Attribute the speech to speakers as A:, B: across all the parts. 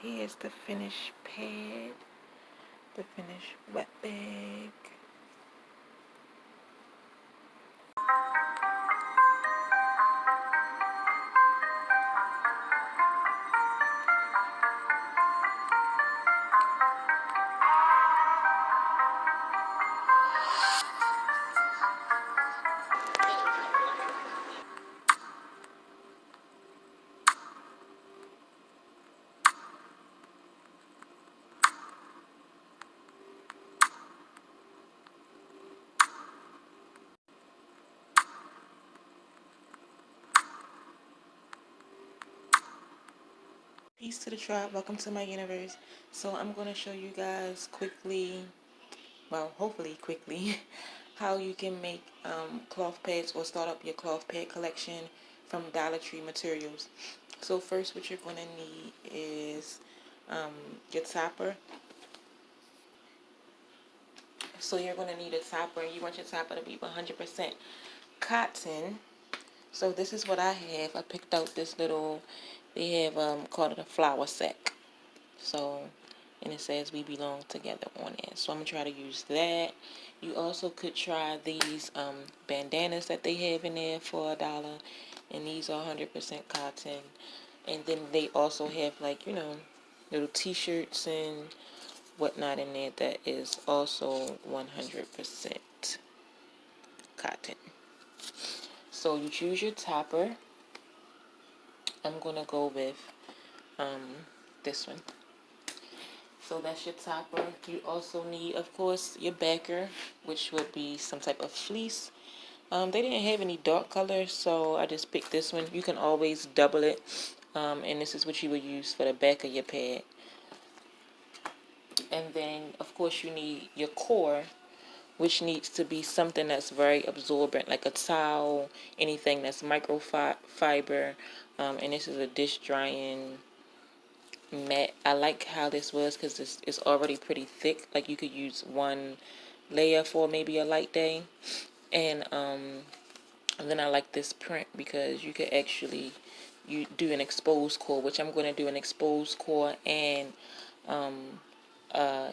A: Here's the finished pad, the finished wet bag. Peace to the tribe. Welcome to my universe. So I'm going to show you guys quickly, well, hopefully quickly, how you can make cloth pads or start up your cloth pad collection from Dollar Tree materials. So first, what you're going to need is your topper. So you're going to need a topper, and you want your topper to be 100% cotton. So this is what I have. I picked out this little, they have called it a flour sack. So, and it says we belong together on it. So I'm going to try to use that. You also could try these bandanas that they have in there for $1. And these are 100% cotton. And then they also have, like, you know, little t-shirts and whatnot in there that is also 100% cotton. So you choose your topper. I'm going to go with this one. So that's your topper. You also need, of course, your backer, which would be some type of fleece. They didn't have any dark colors, so I just picked this one. You can always double it, and this is what you would use for the back of your pad. And then, of course, you need your core, which needs to be something that's very absorbent, like a towel, anything that's microfiber, and this is a dish drying matte. I like how this was because it's already pretty thick. Like you could use one layer for maybe a light day. And then I like this print because you could actually do an exposed core, which I'm going to do an exposed core and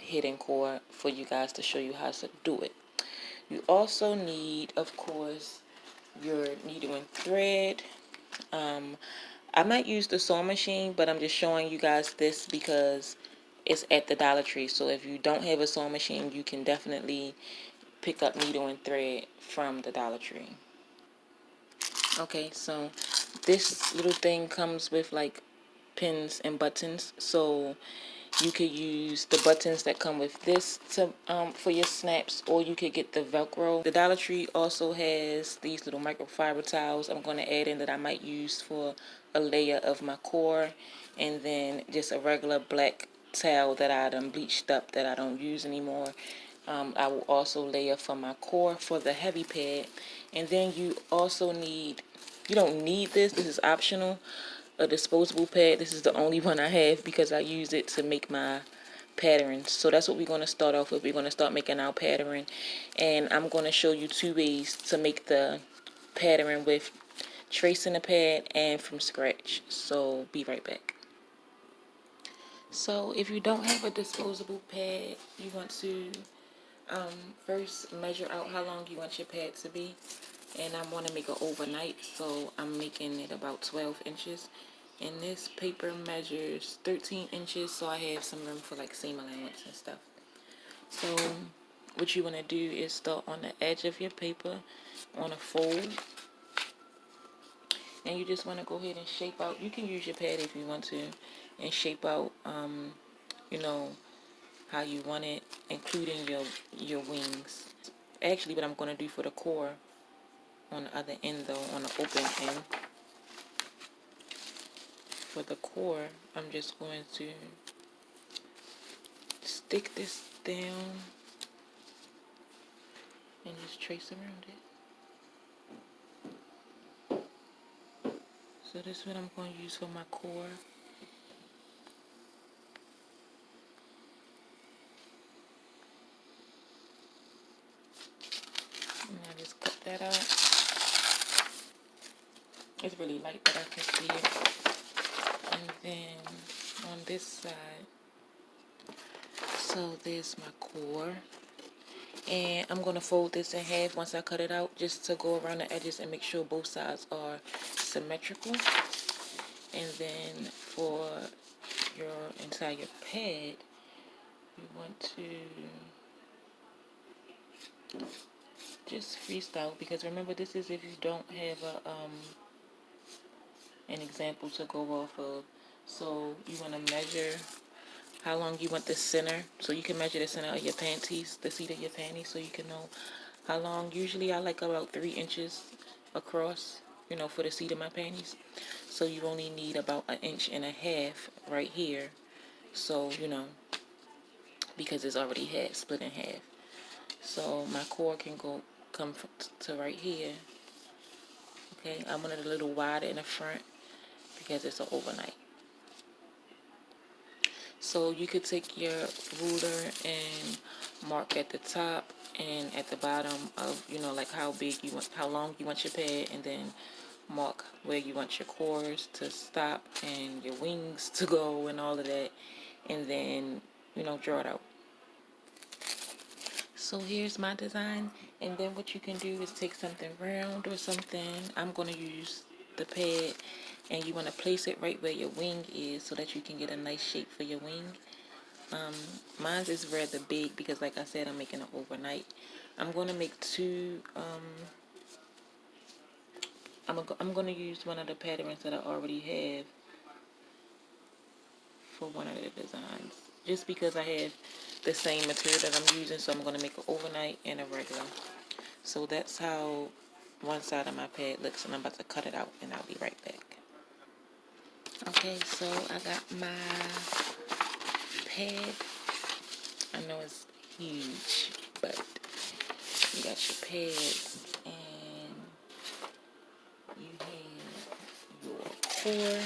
A: hidden core for you guys to show you how to do it. You also need, of course, your needle and thread. I might use the sewing machine, but I'm just showing you guys this because it's at the Dollar Tree. So if you don't have a sewing machine, you can definitely pick up needle and thread from the Dollar Tree. Okay, so this little thing comes with like pins and buttons. So you could use the buttons that come with this to for your snaps, or you could get the Velcro. The Dollar Tree also has these little microfiber towels I'm going to add in that I might use for a layer of my core, and then just a regular black towel that I done bleached up that I don't use anymore. I will also layer for my core for the heavy pad. And then you also need, you don't need this is optional, a disposable pad. This is the only one I have because I use it to make my patterns. So that's what we're going to start off with. We're going to start making our pattern, and I'm going to show you 2 ways to make the pattern with tracing the pad and from scratch. So be right back. So if you don't have a disposable pad, you want to first measure out how long you want your pad to be. And I want to make it overnight, so I'm making it about 12 inches. And this paper measures 13 inches, so I have some room for like seam allowance and stuff. So what you want to do is start on the edge of your paper on a fold. And you just want to go ahead and shape out. You can use your pad if you want to, and shape out, you know, how you want it, including your wings. Actually, what I'm going to do for the core on the other end though, on the open end, for the core, I'm just going to stick this down and just trace around it. So this is what I'm going to use for my core. And I just cut that out. It's really light, but I can see it. And then on this side. So there's my core. And I'm going to fold this in half once I cut it out, just to go around the edges and make sure both sides are symmetrical. And then for your inside your pad, you want to just freestyle, because remember, this is if you don't have an example to go off of. So you want to measure how long you want the center, so you can measure the center of your panties, the seat of your panties, so you can know how long. Usually I like about 3 inches across, for the seat of my panties. So you only need about 1.5 inches right here. So, because it's already split in half. So my core can come to right here. Okay, I wanted a little wider in the front because it's an overnight. So you could take your ruler and mark at the top and at the bottom of, like how long you want your pad, and then mark where you want your cores to stop and your wings to go and all of that, and then, draw it out. So here's my design, and then what you can do is take something round or something. I'm going to use the pad, and you want to place it right where your wing is so that you can get a nice shape for your wing. Mine is rather big because, like I said, I'm making it overnight. I'm going to make two. I'm going to use one of the patterns that I already have for one of the designs, just because I have the same material that I'm using. So I'm going to make an overnight and a regular. So that's how one side of my pad looks, and I'm about to cut it out, and I'll be right back. Okay, so I got my pad. I know it's huge, but you got your pads, and you have your core.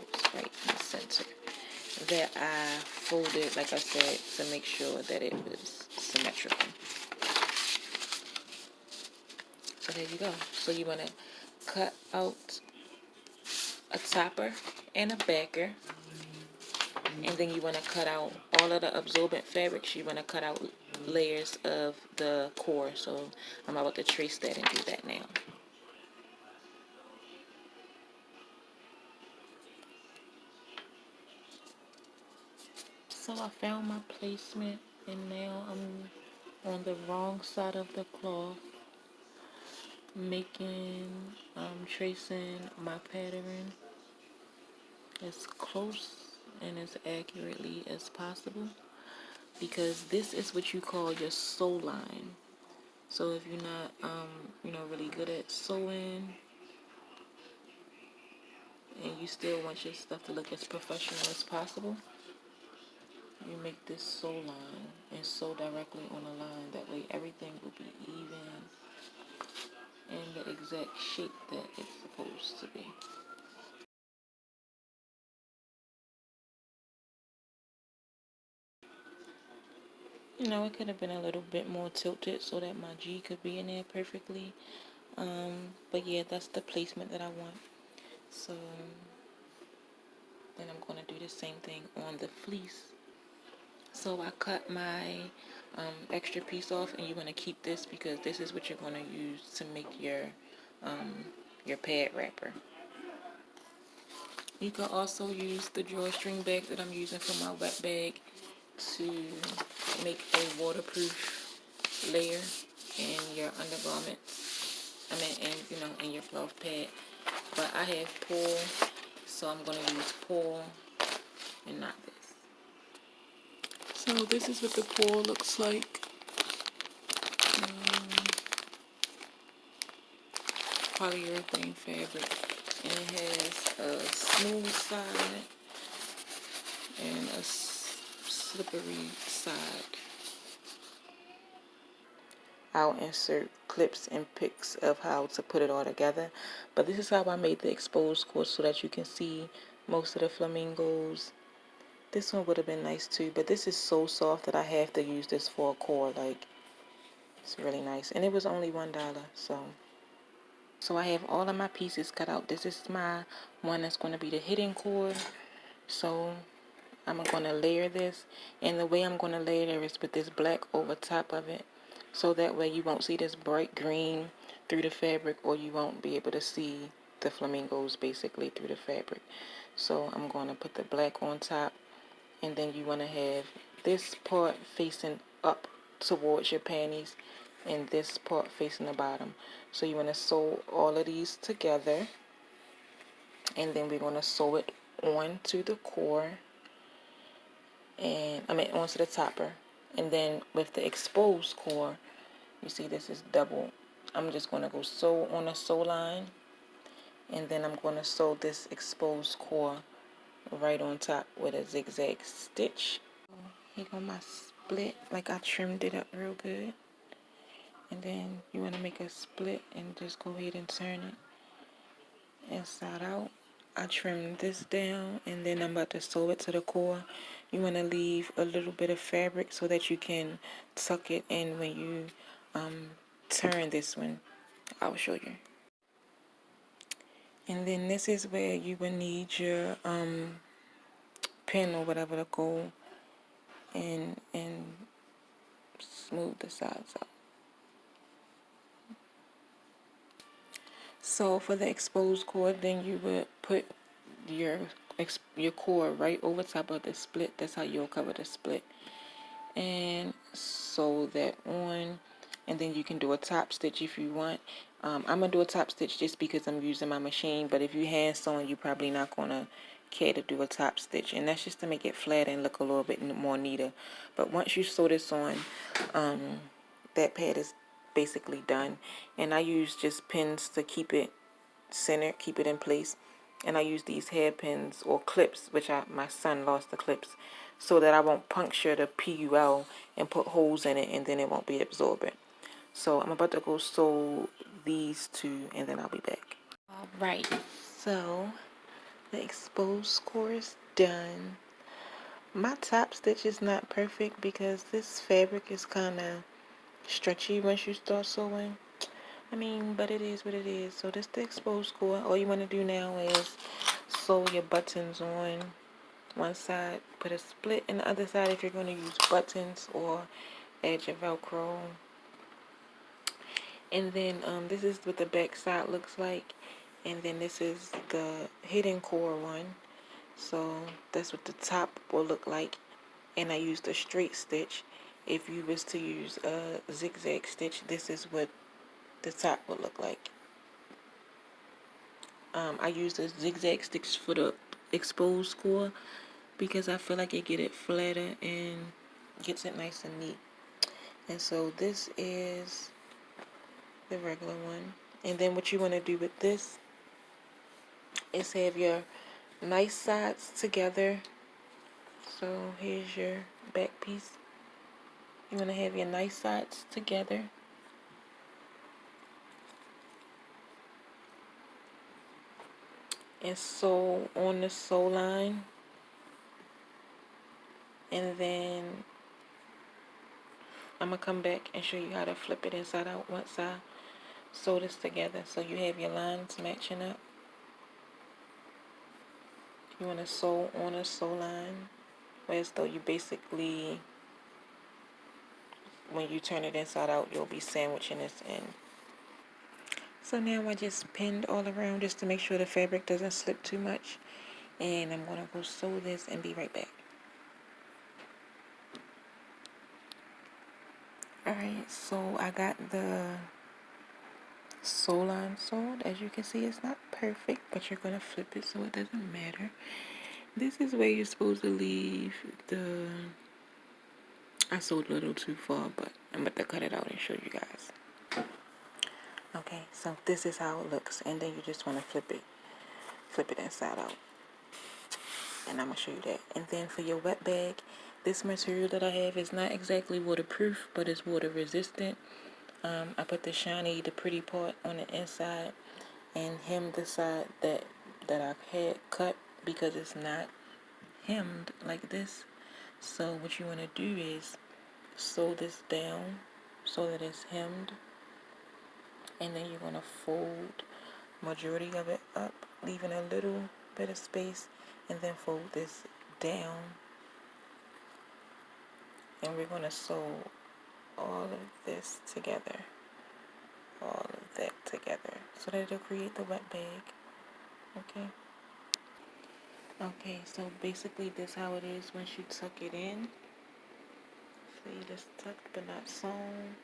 A: Oops, right in the center. That I folded, like I said, to make sure that it was symmetrical. So there you go. So you want to cut out a topper and a backer, and then you want to cut out all of the absorbent fabrics. You want to cut out layers of the core. So I'm about to trace that and do that now. So I found my placement, and now I'm on the wrong side of the cloth, tracing my pattern as close and as accurately as possible, because this is what you call your sew line. So if you're not really good at sewing, and you still want your stuff to look as professional as possible, you make this sew line and sew directly on the line. That way everything will be even and the exact shape that it's supposed to be. It could have been a little bit more tilted so that my G could be in there perfectly. But yeah, that's the placement that I want. So then I'm going to do the same thing on the fleece. So I cut my extra piece off, and you want to keep this because this is what you're going to use to make your pad wrapper. You can also use the drawstring bag that I'm using for my wet bag to make a waterproof layer in your undergarments. In your cloth pad. But I have pull, so I'm going to use pull and not this. So this is what the pull looks like. Polyurethane fabric, and it has a smooth side and a slippery side. I'll insert clips and pics of how to put it all together, but this is how I made the exposed core so that you can see most of the flamingos. This one would have been nice too, but this is so soft that I have to use this for a core. Like, it's really nice, and it was only $1, so So I have all of my pieces cut out. This is my one that's going to be the hidden core. So I'm going to layer this, and the way I'm going to layer it is with this black over top of it, so that way you won't see this bright green through the fabric, or you won't be able to see the flamingos basically through the fabric. So I'm going to put the black on top, and then you want to have this part facing up towards your panties and this part facing the bottom. So you want to sew all of these together, and then we're going to sew it onto the core, and onto the topper. And then with the exposed core, you see this is double. I'm just going to go sew on a sew line, and then I'm going to sew this exposed core right on top with a zigzag stitch. Here go my split, like I trimmed it up real good. And then you want to make a split and just go ahead and turn it inside out. I trimmed this down, and then I'm about to sew it to the core. You want to leave a little bit of fabric so that you can tuck it in when you turn this one. I'll show you. And then this is where you will need your pin or whatever to go and smooth the sides out. So for the exposed core, then you would put your core right over top of the split. That's how you'll cover the split, and sew that on. And then you can do a top stitch if you want. I'm gonna do a top stitch just because I'm using my machine, but if you hand sewing, you're probably not gonna care to do a top stitch, and that's just to make it flat and look a little bit more neater. But once you sew this on, that pad is basically done. And I use just pins to keep it centered, keep it in place. And I use these hairpins or clips, which my son lost the clips, so that I won't puncture the PUL and put holes in it, and then it won't be absorbent. So I'm about to go sew these two, and then I'll be back. Alright, so the exposed core is done. My top stitch is not perfect because this fabric is kind of stretchy once you start sewing. But it is what it is. So this the exposed core. All you want to do now is sew your buttons on one side, put a split in the other side if you're going to use buttons, or add your Velcro. And then this is what the back side looks like, and then this is the hidden core one. So that's what the top will look like, and I used a straight stitch. If you was to use a zigzag stitch, this is what the top would look like. I used a zigzag stitch for the exposed core because I feel like it get it flatter and gets it nice and neat. And so this is the regular one. And then what you want to do with this is have your nice sides together. So here's your back piece. You want to have your nice sides together. And sew on the sew line. And then I'm going to come back and show you how to flip it inside out once I sew this together. So you have your lines matching up. You want to sew on a sew line, as though you basically, when you turn it inside out, you'll be sandwiching this in. So now I just pinned all around just to make sure the fabric doesn't slip too much. And I'm going to go sew this and be right back. Alright, so I got the sew line sewed. As you can see, it's not perfect, but you're going to flip it so it doesn't matter. This is where you're supposed to leave the... I sewed a little too far, but I'm about to cut it out and show you guys. Okay, so this is how it looks, and then you just want to flip it inside out, and I'm going to show you that. And then for your wet bag, this material that I have is not exactly waterproof, but it's water resistant. I put the pretty part on the inside, and hemmed the side that I had cut because it's not hemmed like this. So what you want to do is sew this down so that it's hemmed, and then you're going to fold majority of it up, leaving a little bit of space, and then fold this down, and we're going to sew all of this together, all of that together, so that it'll create the wet bag. Okay, so basically this how it is once you tuck it in. So you just tucked but not sewn,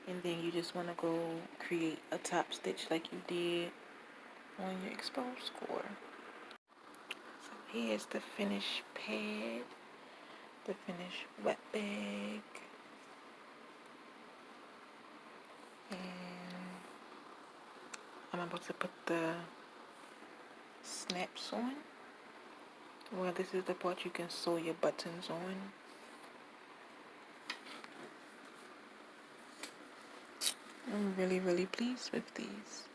A: and then you just want to go create a top stitch like you did on your exposed core. So here's the finished pad, the finished wet bag, and I'm about to put the snaps on. Well, this is the part you can sew your buttons on. I'm really pleased with these.